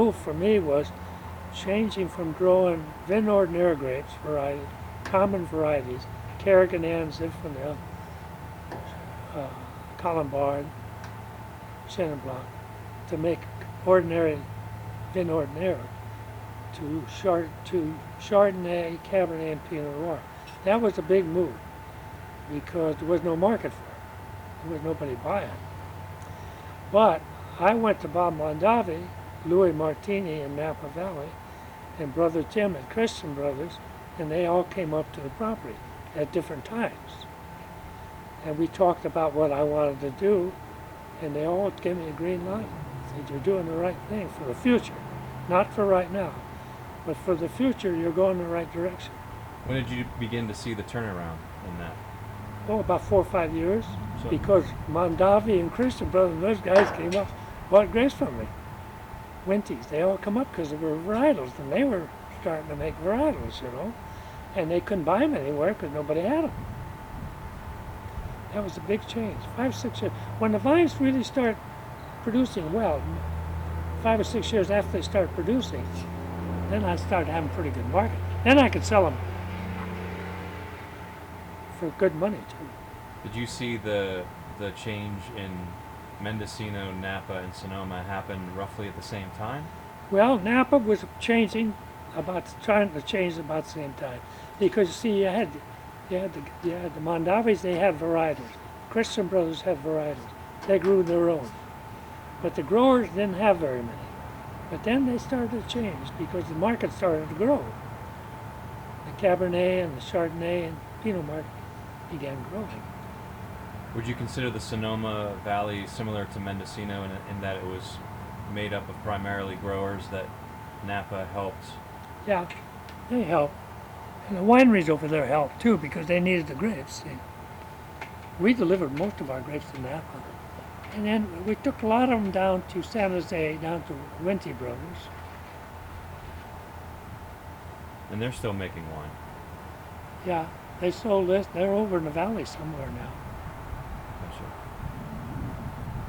move for me was changing from growing Vin Ordinaire grapes, common varieties, Carrigan, Zinfandel, Colombard, Chenin Blanc, to make ordinary Vin Ordinaire, to Chardonnay, Cabernet, and Pinot Noir. That was a big move because there was no market for it. There was nobody buying. But I went to Bob Mondavi, Louis Martini in Napa Valley, and Brother Tim and Christian Brothers, and they all came up to the property at different times. And we talked about what I wanted to do, and they all gave me a green light. Said, you're doing the right thing for the future, not for right now, but for the future, you're going in the right direction. When did you begin to see the turnaround in that? Oh, about 4 or 5 years, because Mondavi and Christian Brothers, those guys came up, bought grapes from me. Winties, they all come up because they were varietals, and they were starting to make varietals, and they couldn't buy them anywhere because nobody had them. That was a big change. 5 or 6 years. When the vines really start producing well, 5 or 6 years after they start producing, then I started having a pretty good market. Then I could sell them for good money too. Did you see the change in Mendocino, Napa, and Sonoma happen roughly at the same time? Well, Napa was trying to change about the same time, because you see, you had the Mondavis, they had varietals. Christian Brothers had varietals. They grew their own, but the growers didn't have very many. But then they started to change because the market started to grow. The Cabernet and the Chardonnay and Pinot market began growing. Would you consider the Sonoma Valley similar to Mendocino in that it was made up of primarily growers that Napa helped? Yeah, they helped. And the wineries over there helped too because they needed the grapes. See. We delivered most of our grapes to Napa. And then we took a lot of them down to San Jose, down to Winty Brothers. And they're still making wine. Yeah, they sold this. They're over in the valley somewhere now.